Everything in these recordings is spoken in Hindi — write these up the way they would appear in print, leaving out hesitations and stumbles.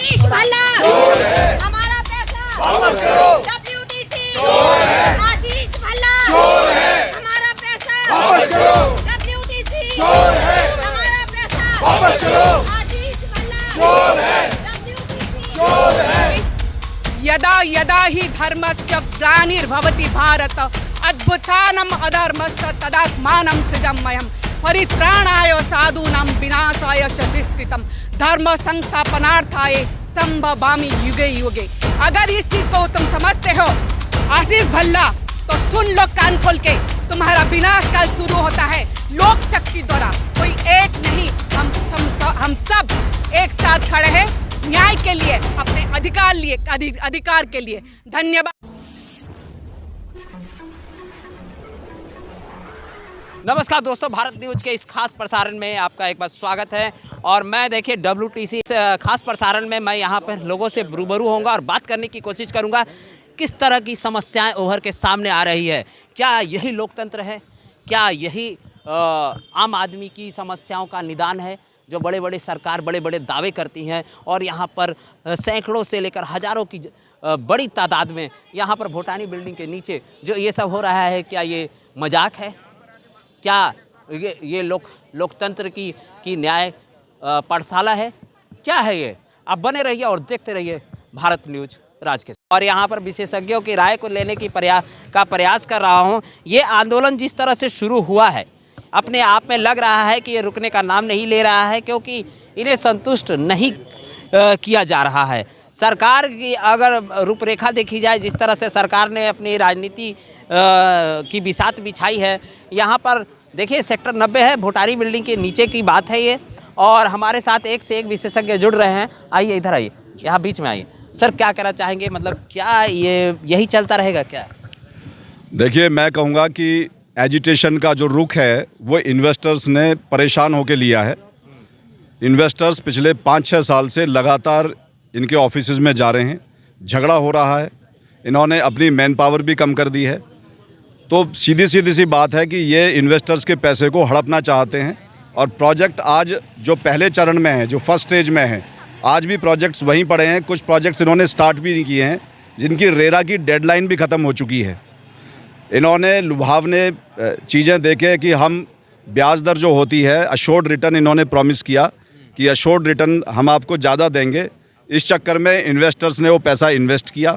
आशीष भल्ला हमारा पैसा वापस करो। WTC आशीष भल्ला हमारा पैसा वापस करो। WTC चोर है। हमारा पैसा वापस करो। आशीष भल्ला चोर है। WTC चोर है। यदा यदा हि धर्मस्य ग्लानिर्भवति भारत अद्भुतानम् अधर्मस्य तदात्मानं सृजम्यहम् परित्राणाय साधूनां विनाशाय च दुष्कृतं धर्म संस्थापनार्थाय संभवामि युगे युगे। अगर इस चीज को तुम समझते हो आशीष भल्ला तो सुन लो कान खोल के, तुम्हारा विनाश काल शुरू होता है लोक शक्ति द्वारा। कोई एक नहीं, हम सब एक साथ खड़े हैं न्याय के लिए, अपने अधिकार के लिए। धन्यवाद। नमस्कार दोस्तों, भारत न्यूज के इस खास प्रसारण में आपका एक बार स्वागत है। और मैं देखिए WTC खास प्रसारण में मैं यहाँ पर लोगों से रूबरू होऊंगा और बात करने की कोशिश करूँगा किस तरह की समस्याएं उभर के सामने आ रही है। क्या यही लोकतंत्र है? क्या यही आम आदमी की समस्याओं का निदान है जो बड़े बड़े सरकार बड़े बड़े दावे करती हैं और यहाँ पर सैकड़ों से लेकर हज़ारों की बड़ी तादाद में यहाँ पर भूटानी बिल्डिंग के नीचे जो ये सब हो रहा है, क्या ये मजाक है? क्या ये लोकतंत्र की न्याय पाठशाला है? क्या है ये? आप बने रहिए और देखते रहिए भारत न्यूज राज के। और यहाँ पर विशेषज्ञों की राय को लेने की प्रयास कर रहा हूँ। ये आंदोलन जिस तरह से शुरू हुआ है अपने आप में लग रहा है कि ये रुकने का नाम नहीं ले रहा है, क्योंकि इन्हें संतुष्ट नहीं किया जा रहा है। सरकार की अगर रूपरेखा देखी जाए, जिस तरह से सरकार ने अपनी राजनीति की बिसात बिछाई है, यहाँ पर देखिए सेक्टर 90 है, भूटानी बिल्डिंग के नीचे की बात है ये। और हमारे साथ एक से एक विशेषज्ञ जुड़ रहे हैं। आइए इधर आइए, यहाँ बीच में आइए। सर क्या कहना चाहेंगे, मतलब क्या यही चलता रहेगा क्या? देखिए, मैं कहूँगा कि एजिटेशन का जो रुख है वो इन्वेस्टर्स ने परेशान होकर लिया है। इन्वेस्टर्स पिछले 5-6 साल से लगातार इनके ऑफिसेज में जा रहे हैं, झगड़ा हो रहा है, इन्होंने अपनी मैन पावर भी कम कर दी है। तो सीधी सी बात है कि ये इन्वेस्टर्स के पैसे को हड़पना चाहते हैं। और प्रोजेक्ट आज जो पहले चरण में है, जो फर्स्ट स्टेज में है, आज भी प्रोजेक्ट्स वहीं पड़े हैं। कुछ प्रोजेक्ट्स इन्होंने स्टार्ट भी नहीं किए हैं, जिनकी रेरा की डेडलाइन भी ख़त्म हो चुकी है। इन्होंने लुभावने चीज़ें देके कि हम ब्याज दर जो होती है, अशोर्ड रिटर्न इन्होंने प्रॉमिस किया कि अशोर्ड रिटर्न हम आपको ज़्यादा देंगे। इस चक्कर में इन्वेस्टर्स ने वो पैसा इन्वेस्ट किया,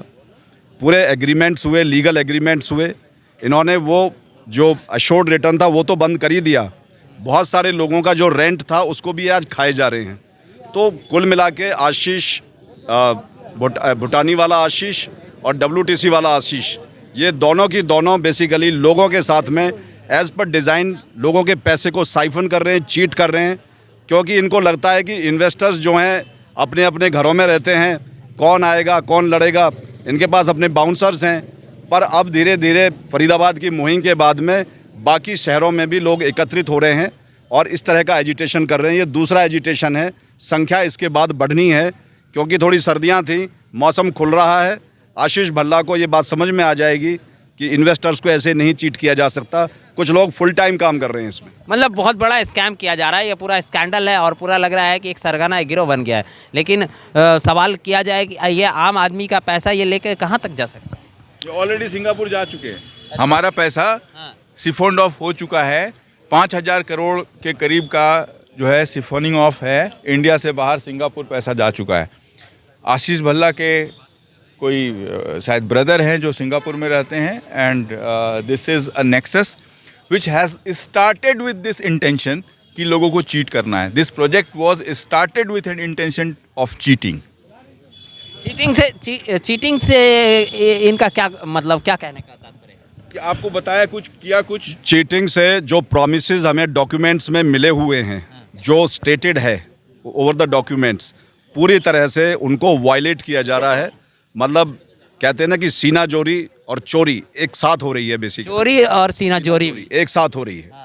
पूरे एग्रीमेंट्स हुए, लीगल एग्रीमेंट्स हुए। इन्होंने वो जो अशोर्ड रिटर्न था वो तो बंद कर ही दिया, बहुत सारे लोगों का जो रेंट था उसको भी आज खाए जा रहे हैं। तो कुल मिला के आशीष भूटानी वाला आशीष और WTC वाला आशीष, ये दोनों की दोनों बेसिकली लोगों के साथ में एज़ पर डिज़ाइन लोगों के पैसे को साइफन कर रहे हैं, चीट कर रहे हैं। क्योंकि इनको लगता है कि इन्वेस्टर्स जो हैं अपने अपने घरों में रहते हैं, कौन आएगा कौन लड़ेगा, इनके पास अपने बाउंसर्स हैं। पर अब धीरे धीरे फरीदाबाद की मुहिम के बाद में बाकी शहरों में भी लोग एकत्रित हो रहे हैं और इस तरह का एजिटेशन कर रहे हैं। ये दूसरा एजिटेशन है, संख्या इसके बाद बढ़नी है क्योंकि थोड़ी सर्दियां थी, मौसम खुल रहा है। आशीष भल्ला को ये बात समझ में आ जाएगी कि इन्वेस्टर्स को ऐसे नहीं चीट किया जा सकता। कुछ लोग फुल टाइम काम कर रहे हैं इसमें, मतलब बहुत बड़ा स्कैम किया जा रहा है, ये पूरा स्कैंडल है और पूरा लग रहा है कि एक सरगना गिरोह बन गया है। लेकिन सवाल किया जाए कि ये आम आदमी का पैसा ये लेके कहाँ तक जा सकता है? ये ऑलरेडी सिंगापुर जा चुके हैं। हमारा पैसा सिफोन्ड ऑफ हो चुका है। 5,000 करोड़ के करीब का जो है सिफोनिंग ऑफ है, इंडिया से बाहर सिंगापुर पैसा जा चुका है। आशीष भल्ला के कोई शायद ब्रदर हैं जो सिंगापुर में रहते हैं and this is a nexus which has started with this intention कि लोगों को चीट करना है। This project was started with an intention of cheating. Cheating से इनका क्या मतलब, क्या कहने का तात्पर्य है? कि आपको बताया कुछ, किया कुछ। चीटिंग से जो प्रॉमिसेस हमें डॉक्यूमेंट्स में मिले हुए हैं, जो स्टेटेड है ओवर द डॉक्यूमेंट्स, पूरी तरह से उनको वायलेट किया जा रहा है। मतलब कहते हैं ना कि सीना जोरी और चोरी एक साथ हो रही है, बेसिकली चोरी और सीना जोरी भी एक साथ हो रही है।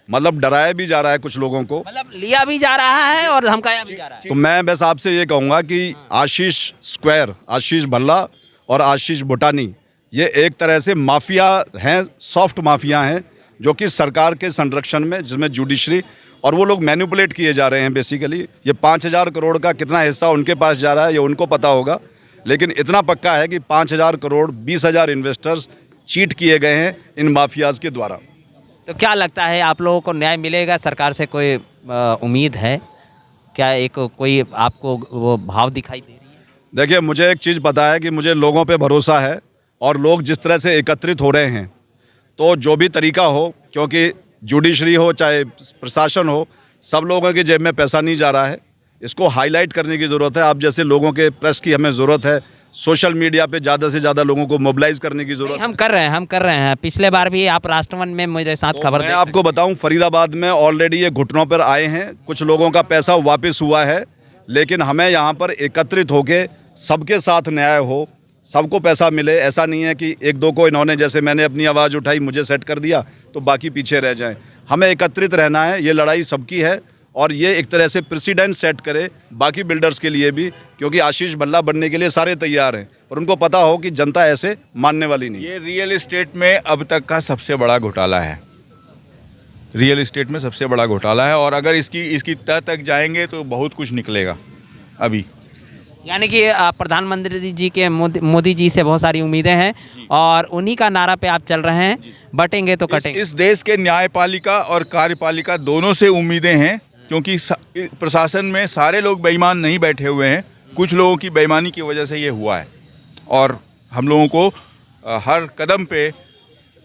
मतलब डराया भी जा रहा है कुछ लोगों को, मतलब लिया भी जा रहा है और धमकाया भी जा रहा है। तो मैं बस आपसे ये कहूँगा कि आशीष स्क्वायर, आशीष भल्ला और आशीष भूटानी, ये एक तरह से माफिया हैं, सॉफ्ट माफिया हैं जो कि सरकार के संरक्षण में, जिसमें जुडिशरी और वो लोग मैनिपुलेट किए जा रहे हैं बेसिकली। ये 5,000 करोड़ का कितना हिस्सा उनके पास जा रहा है ये उनको पता होगा, लेकिन इतना पक्का है कि 5,000 करोड़ 20,000 इन्वेस्टर्स चीट किए गए हैं इन माफियाज के द्वारा। तो क्या लगता है आप लोगों को न्याय मिलेगा? सरकार से कोई उम्मीद है क्या? एक कोई आपको वो भाव दिखाई दे रही है? देखिए, मुझे एक चीज़ पता है कि मुझे लोगों पे भरोसा है, और लोग जिस तरह से एकत्रित हो रहे हैं, तो जो भी तरीका हो, क्योंकि जुडिशरी हो चाहे प्रशासन हो, सब लोगों की जेब में पैसा नहीं जा रहा है। इसको हाईलाइट करने की ज़रूरत है। आप जैसे लोगों के प्रेस की हमें ज़रूरत है। सोशल मीडिया पे ज़्यादा से ज़्यादा लोगों को मोबिलाइज करने की ज़रूरत है। हम कर रहे हैं। पिछले बार भी आप राष्ट्रवन में मेरे साथ खबर मैं आपको बताऊं, फरीदाबाद में ऑलरेडी ये घुटनों पर आए हैं। कुछ लोगों का पैसा वापस हुआ है, लेकिन हमें यहाँ पर एकत्रित होके सबके साथ न्याय हो, सबको पैसा मिले। ऐसा नहीं है कि एक दो को इन्होंने, जैसे मैंने अपनी आवाज़ उठाई, मुझे सेट कर दिया तो बाकी पीछे रह जाएं। हमें एकत्रित रहना है। ये लड़ाई सबकी है, और ये एक तरह से प्रेसिडेंट सेट करे बाकी बिल्डर्स के लिए भी, क्योंकि आशीष भल्ला बनने के लिए सारे तैयार हैं, और उनको पता हो कि जनता ऐसे मानने वाली नहीं। ये रियल एस्टेट में अब तक का सबसे बड़ा घोटाला है। रियल एस्टेट में सबसे बड़ा घोटाला है, और अगर इसकी तह तक जाएंगे तो बहुत कुछ निकलेगा अभी। यानी कि प्रधानमंत्री जी के मोदी जी से बहुत सारी उम्मीदें हैं, और उन्हीं का नारा पे आप चल रहे हैं, बटेंगे तो कटेंगे। इस देश के न्यायपालिका और कार्यपालिका दोनों से उम्मीदें हैं, क्योंकि प्रशासन में सारे लोग बेईमान नहीं बैठे हुए हैं। कुछ लोगों की बेईमानी की वजह से ये हुआ है, और हम लोगों को हर कदम पे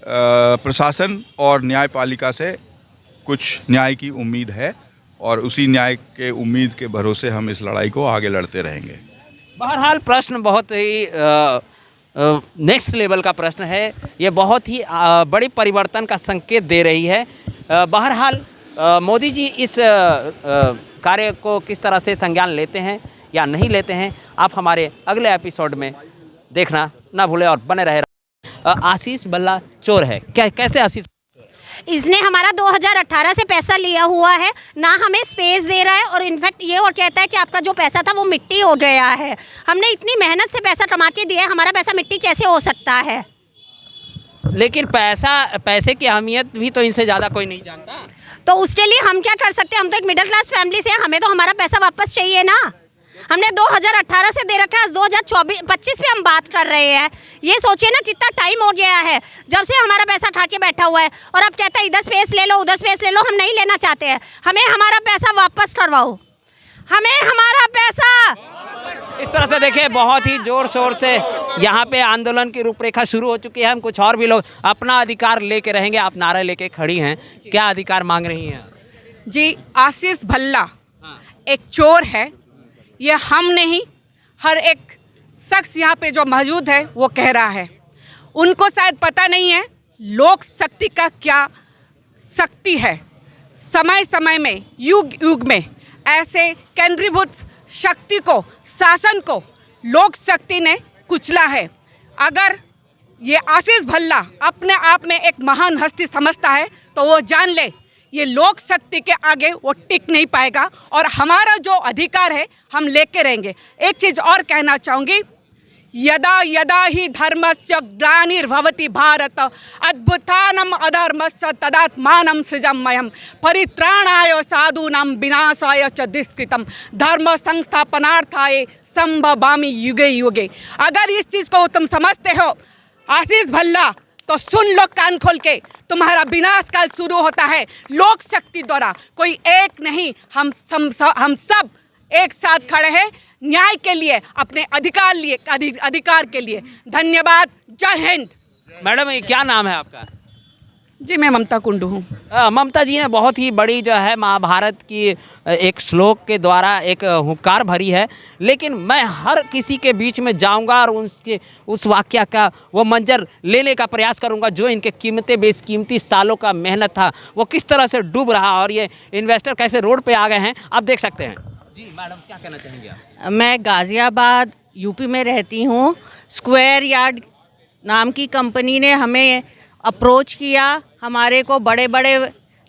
प्रशासन और न्यायपालिका से कुछ न्याय की उम्मीद है, और उसी न्याय के उम्मीद के भरोसे हम इस लड़ाई को आगे लड़ते रहेंगे। बहरहाल प्रश्न बहुत ही नेक्स्ट लेवल का प्रश्न है। ये बहुत ही बड़ी परिवर्तन का संकेत दे रही है। बहरहाल मोदी जी इस कार्य को किस तरह से संज्ञान लेते हैं या नहीं लेते हैं, आप हमारे अगले एपिसोड में देखना ना भूलें, और बने रहे। आशीष भल्ला चोर है क्या? कैसे आशीष? इसने हमारा 2018 से पैसा लिया हुआ है, ना हमें स्पेस दे रहा है, और इनफैक्ट ये और कहता है कि आपका जो पैसा था वो मिट्टी हो गया है। हमने इतनी मेहनत से पैसा कमा के दिया है, हमारा पैसा मिट्टी कैसे हो सकता है? लेकिन पैसे की अहमियत भी तो इनसे ज़्यादा कोई नहीं जानता। तो उसके लिए हम क्या कर सकते हैं? हम तो एक मिडिल क्लास फैमिली से हैं, हमें तो हमारा पैसा वापस चाहिए ना। हमने 2018 से दे रखा है, आज 2024-25 पे हम बात कर रहे हैं। ये सोचिए ना कितना टाइम हो गया है जब से हमारा पैसा ठा के बैठा हुआ है, और अब कहता है इधर स्पेस ले लो उधर स्पेस ले लो। हम नहीं लेना चाहते हैं, हमें हमारा पैसा वापस करवाओ, हमें हमारा पैसा। इस तरह से देखिए, बहुत ही जोर शोर से यहाँ पे आंदोलन की रूपरेखा शुरू हो चुकी है। हम कुछ और भी लोग अपना अधिकार लेके रहेंगे। आप नारा लेके खड़ी हैं, क्या अधिकार मांग रही हैं? जी, आशीष भल्ला एक चोर है, ये हम नहीं, हर एक शख्स यहाँ पे जो मौजूद है वो कह रहा है। उनको शायद पता नहीं है लोक शक्ति का क्या शक्ति है। समय समय में, युग युग में ऐसे केंद्रीभूत शक्ति को, शासन को लोक शक्ति ने कुचला है। अगर ये आशीष भल्ला अपने आप में एक महान हस्ती समझता है तो वो जान ले, ये लोक शक्ति के आगे वो टिक नहीं पाएगा, और हमारा जो अधिकार है हम लेके रहेंगे। एक चीज़ और कहना चाहूँगी, यदा यदा ही धर्मस्य ग्लानिर्भवति भारत अद्भुतानम अधर्मस्य तदात्मानं सृजाम्यहं परित्राणाय साधूनां विनाशाय च दुष्कृतं धर्म संस्थापनार्थाय संभवामि युगे युगे। अगर इस चीज़ को तुम समझते हो आशीष भल्ला, तो सुन लो कान खोल के, तुम्हारा विनाश काल शुरू होता है लोक शक्ति द्वारा। कोई एक नहीं, हम सब एक साथ खड़े हैं न्याय के लिए, अपने अधिकार के लिए। धन्यवाद, जय हिंद। मैडम, ये क्या नाम है आपका? जी, मैं ममता कुंडू हूँ। ममता जी ने बहुत ही बड़ी जो है महाभारत की एक श्लोक के द्वारा एक हुंकार भरी है, लेकिन मैं हर किसी के बीच में जाऊंगा और उस वाक्य का वो मंजर लेने का प्रयास करूंगा जो इनके बेशकीमती सालों का मेहनत था वो किस तरह से डूब रहा, और ये इन्वेस्टर कैसे रोड पे आ गए हैं, आप देख सकते हैं। जी मैडम, क्या कहना चाहेंगे आप? मैं गाज़ियाबाद यूपी में रहती हूँ। स्क्वायर यार्ड नाम की कंपनी ने हमें अप्रोच किया, हमारे को बड़े बड़े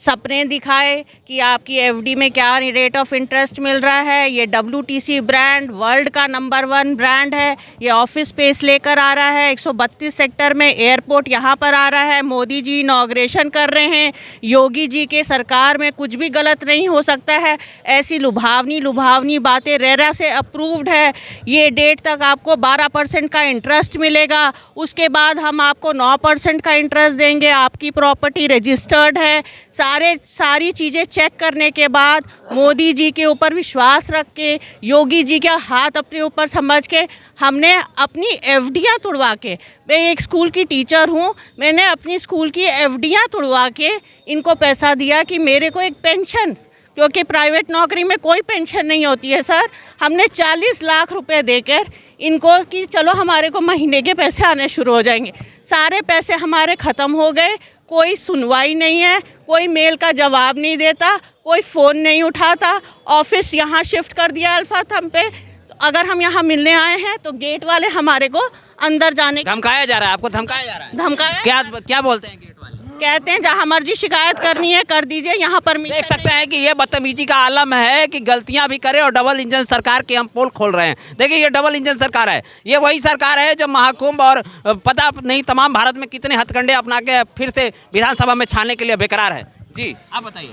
सपने दिखाए कि आपकी एफडी में क्या रेट ऑफ इंटरेस्ट मिल रहा है। ये WTC ब्रांड वर्ल्ड का नंबर 1 ब्रांड है। ये ऑफिस स्पेस लेकर आ रहा है 132 सेक्टर में, एयरपोर्ट यहाँ पर आ रहा है। मोदी जी इनॉग्रेशन कर रहे हैं। योगी जी के सरकार में कुछ भी गलत नहीं हो सकता है। ऐसी लुभावनी बातें रेरा से अप्रूव्ड है। ये डेट तक आपको 12% का इंटरेस्ट मिलेगा, उसके बाद हम आपको 9% का इंटरेस्ट देंगे। आपकी प्रॉपर्टी रजिस्टर्ड है। सारी चीज़ें चेक करने के बाद मोदी जी के ऊपर विश्वास रख के, योगी जी का हाथ अपने ऊपर समझ के हमने अपनी एफडियाँ तुड़वा के, मैं एक स्कूल की टीचर हूँ, मैंने अपनी स्कूल की एफडियाँ तुड़वा के इनको पैसा दिया कि मेरे को एक पेंशन, क्योंकि प्राइवेट नौकरी में कोई पेंशन नहीं होती है सर। हमने 40 लाख रुपए देकर इनको कि चलो हमारे को महीने के पैसे आने शुरू हो जाएंगे। सारे पैसे हमारे ख़त्म हो गए। कोई सुनवाई नहीं है, कोई मेल का जवाब नहीं देता, कोई फ़ोन नहीं उठाता। ऑफिस यहाँ शिफ्ट कर दिया अल्फा थम पे। तो अगर हम यहाँ मिलने आए हैं तो गेट वाले हमारे को अंदर जाने धमकाया जा रहा है, आपको धमकाया जा रहा है? धमकाया। क्या बोलते हैं गेट वाले? कहते हैं जहाँ मर्जी शिकायत करनी है कर दीजिए, यहाँ पर देख सकते हैं कि ये बदतमीजी का आलम है कि गलतियां भी करे और डबल इंजन सरकार की हम पोल खोल रहे हैं। देखिए ये डबल इंजन सरकार है, ये वही सरकार है जो महाकुंभ और पता नहीं तमाम भारत में कितने हथकंडे अपना के फिर से विधानसभा में छाने के लिए बेकरार है। जी आप बताइए।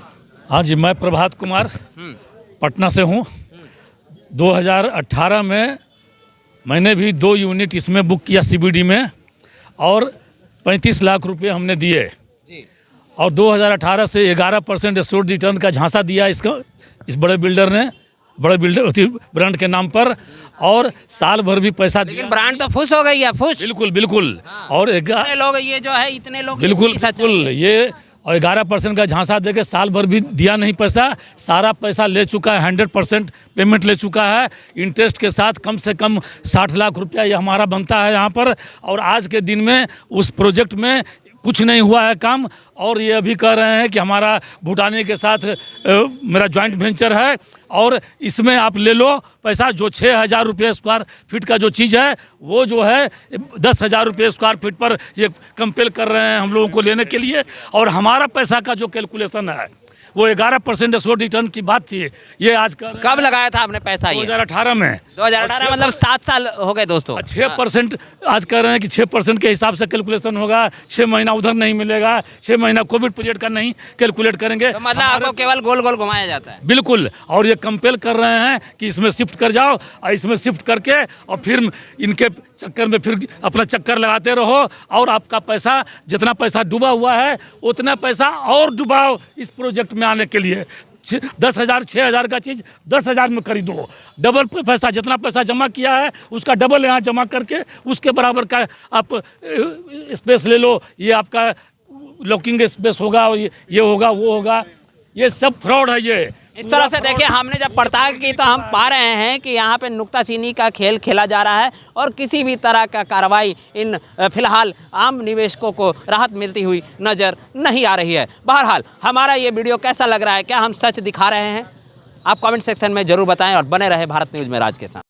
हाँ जी, मैं प्रभात कुमार पटना से हूँ। 2018 में मैंने भी 2 यूनिट इसमें बुक किया CBD में और 35 लाख रुपए हमने दिए और 2018 से 11% एश्योर्ड रिटर्न का झांसा दिया इस बड़े बिल्डर ने, बड़े बिल्डर ब्रांड के नाम पर, और साल भर भी पैसा दिया। लेकिन ब्रांड तो फुस हो गई है, फुस। बिल्कुल। और इतने लोग ये जो है इतने लोग बिल्कुल ये और 11% का झांसा देके साल भर भी दिया नहीं पैसा। सारा पैसा ले चुका है, 100% पेमेंट ले चुका है इंटरेस्ट के साथ। कम से कम 60 लाख रुपया ये हमारा बनता है यहाँ पर। और आज के दिन में उस प्रोजेक्ट में कुछ नहीं हुआ है काम। और ये अभी कह रहे हैं कि हमारा भूटानी के साथ मेरा जॉइंट वेंचर है और इसमें आप ले लो पैसा। जो 6,000 रुपये स्क्वायर फीट का जो चीज़ है वो जो है 10,000 रुपये स्क्वायर फीट पर ये कंपेल कर रहे हैं हम लोगों को लेने के लिए। और हमारा पैसा का जो कैलकुलेशन है वो 11% एश्योर्ड रिटर्न की बात थी। ये आज कब लगाया था आपने पैसा? 2018 में। 2018 मतलब 7 साल हो गए दोस्तों। 6% आज कह रहे हैं कि 6% के हिसाब से कैलकुलेशन होगा। 6 महीना उधर नहीं मिलेगा, 6 महीना कोविड पीरियड का नहीं कैलकुलेट करेंगे। तो मतलब आपको केवल गोल गोल घुमाया जाता है? बिल्कुल। और ये कंपेल कर रहे हैं कि इसमें शिफ्ट कर जाओ और इसमें शिफ्ट करके और फिर इनके चक्कर में फिर अपना चक्कर लगाते रहो और आपका पैसा, जितना पैसा डूबा हुआ है उतना पैसा और डुबाओ इस प्रोजेक्ट में आने के लिए। 10,000 6,000 का चीज़ 10,000 में खरीदो। डबल पैसा, जितना पैसा जमा किया है उसका डबल यहाँ जमा करके उसके बराबर का आप स्पेस ले लो। ये आपका लॉकिंग स्पेस होगा और ये होगा वो होगा। ये सब फ्रॉड है। ये इस तरह से देखिए हमने जब पड़ताल की तो हम पा रहे हैं कि यहाँ पे नुक्ताचीनी का खेल खेला जा रहा है और किसी भी तरह का कार्रवाई इन फिलहाल आम निवेशकों को राहत मिलती हुई नज़र नहीं आ रही है। बहरहाल हमारा ये वीडियो कैसा लग रहा है, क्या हम सच दिखा रहे हैं? आप कमेंट सेक्शन में ज़रूर बताएं और बने रहे भारत न्यूज़ में राज के साथ।